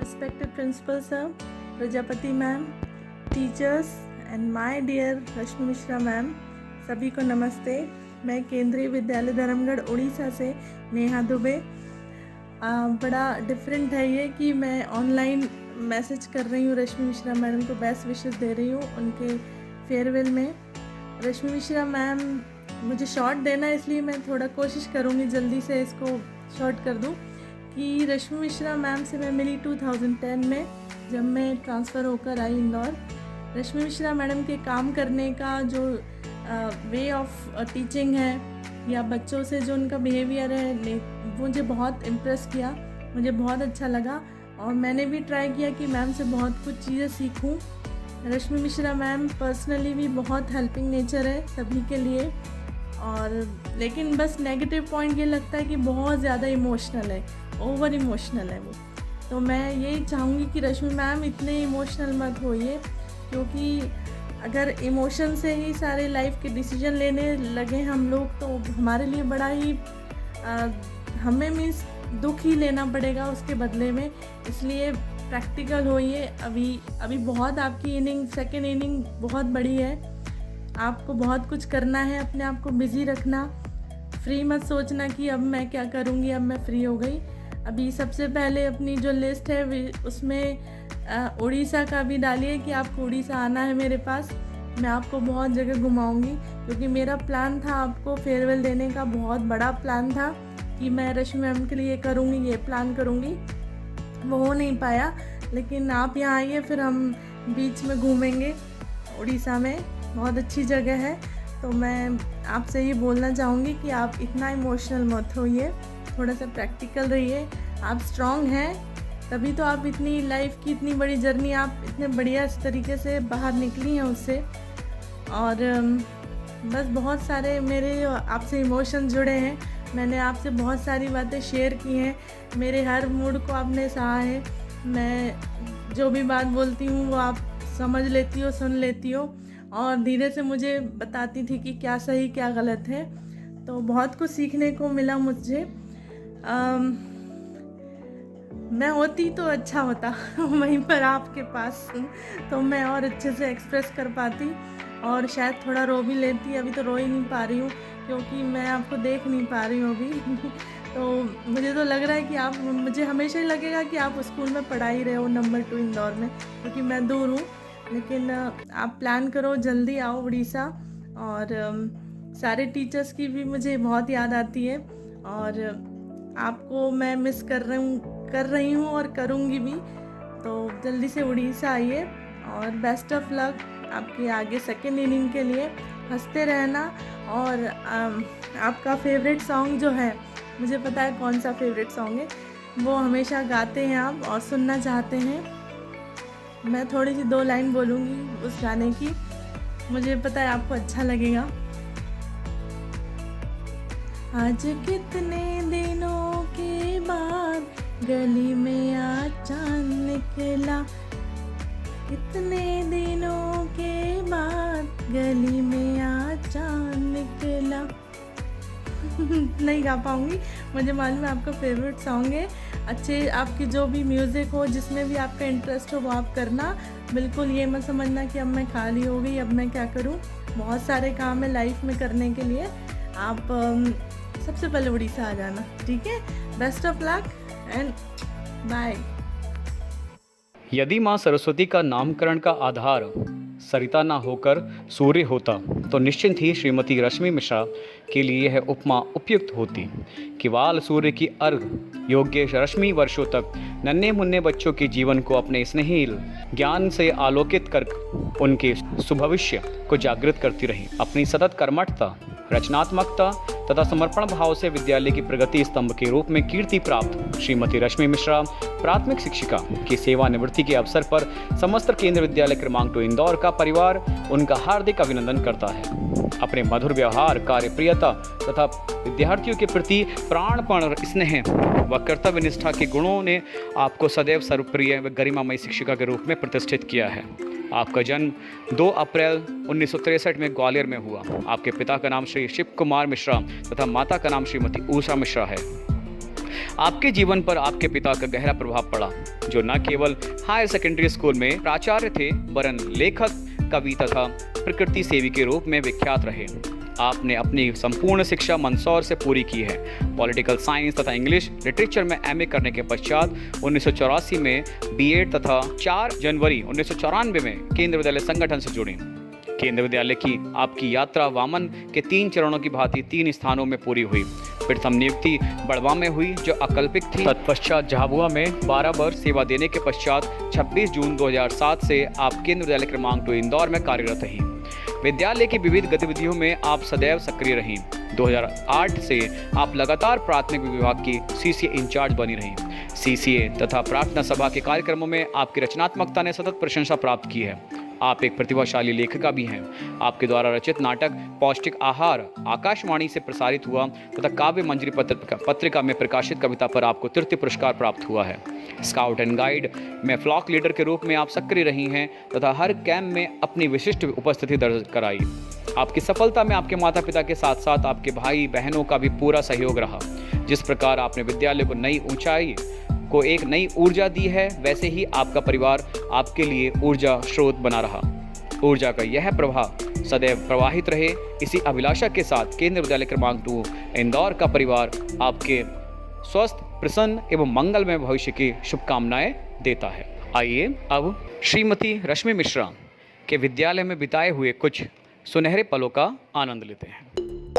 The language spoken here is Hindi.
respected principal sir, Prajapati ma'am, teachers and my dear Rashmi Mishra ma'am, सभी को नमस्ते। मैं केंद्रीय विद्यालय धर्मगढ़ उड़ीसा से नेहा दुबे। बड़ा डिफरेंट है ये कि मैं ऑनलाइन मैसेज कर रही हूँ रश्मि मिश्रा मैडम को, बेस्ट विशेस दे रही हूँ उनके फेयरवेल में। रश्मि मिश्रा मैम मुझे शॉर्ट देना है, इसलिए मैं थोड़ा कोशिश करूँगी जल्दी से इसको शॉर्ट कर दूँ कि रश्मि मिश्रा मैम से मैं मिली 2010 में, जब मैं ट्रांसफ़र होकर आई इंदौर। रश्मि मिश्रा मैडम के काम करने का जो वे ऑफ टीचिंग है या बच्चों से जो उनका बिहेवियर है, मुझे बहुत इम्प्रेस किया, मुझे बहुत अच्छा लगा और मैंने भी ट्राई किया कि मैम से बहुत कुछ चीज़ें सीखूं। रश्मि मिश्रा मैम पर्सनली भी बहुत हेल्पिंग नेचर है सभी के लिए, और लेकिन बस नेगेटिव पॉइंट ये लगता है कि बहुत ज़्यादा इमोशनल है, ओवर इमोशनल है वो। तो मैं यही चाहूँगी कि रश्मि मैम इतने इमोशनल मत होइए, क्योंकि अगर इमोशन से ही सारे लाइफ के डिसीजन लेने लगे हम लोग तो हमारे लिए बड़ा ही हमें मीन्स दुख ही लेना पड़ेगा उसके बदले में। इसलिए प्रैक्टिकल होइए। अभी बहुत आपकी इनिंग, सेकेंड इनिंग बहुत बड़ी है, आपको बहुत कुछ करना है, अपने आप को बिज़ी रखना। फ्री मत सोचना कि अब मैं क्या करूँगी, अब मैं फ्री हो गई। अभी सबसे पहले अपनी जो लिस्ट है उसमें उड़ीसा का भी डालिए कि आपको उड़ीसा आना है मेरे पास। मैं आपको बहुत जगह घुमाऊंगी, क्योंकि मेरा प्लान था आपको फेयरवेल देने का, बहुत बड़ा प्लान था कि मैं रश्मि मैम के लिए करूँगी, ये प्लान करूँगी। वो हो नहीं पाया, लेकिन आप यहाँ आइए, फिर हम बीच में घूमेंगे। उड़ीसा में बहुत अच्छी जगह है। तो मैं आपसे ये बोलना चाहूँगी कि आप इतना इमोशनल मत होइए, थोड़ा सा प्रैक्टिकल रहिए। आप स्ट्रॉन्ग हैं, तभी तो आप इतनी लाइफ की इतनी बड़ी जर्नी आप इतने बढ़िया तरीके से बाहर निकली हैं उससे। और बस बहुत सारे मेरे आपसे इमोशन जुड़े हैं, मैंने आपसे बहुत सारी बातें शेयर की हैं, मेरे हर मूड को आपने सहा है। मैं जो भी बात बोलती हूँ वो आप समझ लेती हो, सुन लेती हो और धीरे से मुझे बताती थी कि क्या सही क्या गलत है। तो बहुत कुछ सीखने को मिला मुझे। मैं होती तो अच्छा होता वहीं पर आपके पास, तो मैं और अच्छे से एक्सप्रेस कर पाती और शायद थोड़ा रो भी लेती। अभी तो रो ही नहीं पा रही हूँ, क्योंकि मैं आपको देख नहीं पा रही हूँ अभी तो मुझे तो लग रहा है कि आप, मुझे हमेशा ही लगेगा कि आप स्कूल में पढ़ा ही रहे हो नंबर 2 इंदौर में, क्योंकि मैं दूर हूँ। लेकिन आप प्लान करो, जल्दी आओ उड़ीसा। और सारे टीचर्स की भी मुझे बहुत याद आती है और आपको मैं मिस कर रही हूँ और करूँगी भी। तो जल्दी से उड़ीसा आइए और बेस्ट ऑफ लक आपके आगे सेकेंड इनिंग के लिए। हंसते रहना। और आपका फेवरेट सॉन्ग जो है, मुझे पता है कौन सा फेवरेट सॉन्ग है, वो हमेशा गाते हैं आप और सुनना चाहते हैं। मैं थोड़ी सी 2 लाइन बोलूँगी उस गाने की, मुझे पता है आपको अच्छा लगेगा। आज कितने दिनों के बाद गली में आज चांद निकला, कितने दिनों के बाद गली में आज चांद निकला नहीं गा पाऊँगी, मुझे मालूम है आपका फेवरेट सॉन्ग है। अच्छे आपकी जो भी म्यूज़िक हो, जिसमें भी आपका इंटरेस्ट हो वो आप करना। बिल्कुल ये मत समझना कि अब मैं खाली हो गई, अब मैं क्या करूँ। बहुत सारे काम है लाइफ में करने के लिए। आप सबसे पहले उड़ीसा आ जाना, ठीक है। Best of luck and bye. यदि माँ सरस्वती का नामकरण का आधार सरिता ना होकर सूर्य होता तो निश्चिंत ही श्रीमती रश्मि मिश्रा के लिए यह उपमा उपयुक्त होती। किवाल सूर्य की अर्घ योग्य रश्मि वर्षों तक नन्हे मुन्ने बच्चों के जीवन को अपने स्नेहिल ज्ञान से आलोकित कर उनके सुभविष्य को जागृत करती रही। अपनी सतत कर्मठता, रचनात्मकता तथा समर्पण भाव से विद्यालय की प्रगति स्तंभ के रूप में कीर्ति प्राप्त श्रीमती रश्मि मिश्रा प्राथमिक शिक्षिका की सेवानिवृत्ति के अवसर पर समस्त केंद्रीय विद्यालय क्रमांक 2 इंदौर का परिवार उनका हार्दिक अभिनंदन करता है। अपने मधुर व्यवहार, कार्यप्रियता तथा विद्यार्थियों के प्रति प्राणपण स्नेह व कर्तव्य निष्ठा के गुणों ने आपको सदैव सर्वप्रिय व गरिमामयी शिक्षिका के रूप में प्रतिष्ठित किया है। आपका जन्म 2 अप्रैल 1963 में ग्वालियर में हुआ। आपके पिता का नाम श्री शिव कुमार मिश्रा तथा माता का नाम श्रीमती उषा मिश्रा है। आपके जीवन पर आपके पिता का गहरा प्रभाव पड़ा, जो न केवल हायर सेकेंडरी स्कूल में प्राचार्य थे वरन लेखक, कवि तथा प्रकृति सेवी के रूप में विख्यात रहे। आपने अपनी संपूर्ण शिक्षा मंदसौर से पूरी की है। पॉलिटिकल साइंस तथा इंग्लिश लिटरेचर में एमए करने के पश्चात 1984 में बीएड तथा 4 जनवरी 1994 में केंद्र विद्यालय संगठन से जुड़ी। केंद्र विद्यालय की आपकी यात्रा वामन के 3 चरणों की भांति 3 स्थानों में पूरी हुई। प्रथम नियुक्ति बड़वा में हुई, जो अकल्पित थी। तत्पश्चात झाबुआ में 12 वर्ष सेवा देने के पश्चात 26 जून 2007 से आप केंद्र विद्यालय क्रमांक 2 इंदौर में कार्यरत रहीं। विद्यालय की विविध गतिविधियों में आप सदैव सक्रिय रहीं। 2008 से आप लगातार प्राथमिक विभाग की सीसीए इंचार्ज बनी रहीं। सीसीए तथा प्रार्थना सभा के कार्यक्रमों में आपकी रचनात्मकता ने सतत प्रशंसा प्राप्त की है। आप एक प्रतिभाशाली लेखिका भी हैं। आपके द्वारा रचित नाटक पौष्टिक आहार आकाशवाणी से प्रसारित हुआ तथा काव्य मंजरी पत्रिका में प्रकाशित कविता पर आपको तृतीय पुरस्कार प्राप्त हुआ है। स्काउट एंड गाइड में फ्लॉक लीडर के रूप में आप सक्रिय रही हैं तथा हर कैंप में अपनी विशिष्ट उपस्थिति दर्ज कराई। आपकी सफलता में आपके माता पिता के साथ साथ आपके भाई बहनों का भी पूरा सहयोग रहा। जिस प्रकार आपने विद्यालय को नई ऊंचाई को एक नई ऊर्जा दी है, वैसे ही आपका परिवार आपके लिए ऊर्जा स्रोत बना रहा। ऊर्जा का यह प्रवाह सदैव प्रवाहित रहे, इसी अभिलाषा के साथ केंद्र विद्यालय क्रमांक 2 इंदौर का परिवार आपके स्वस्थ, प्रसन्न एवं मंगलमय भविष्य की शुभकामनाएं देता है। आइए अब श्रीमती रश्मि मिश्रा के विद्यालय में बिताए हुए कुछ सुनहरे पलों का आनंद लेते हैं।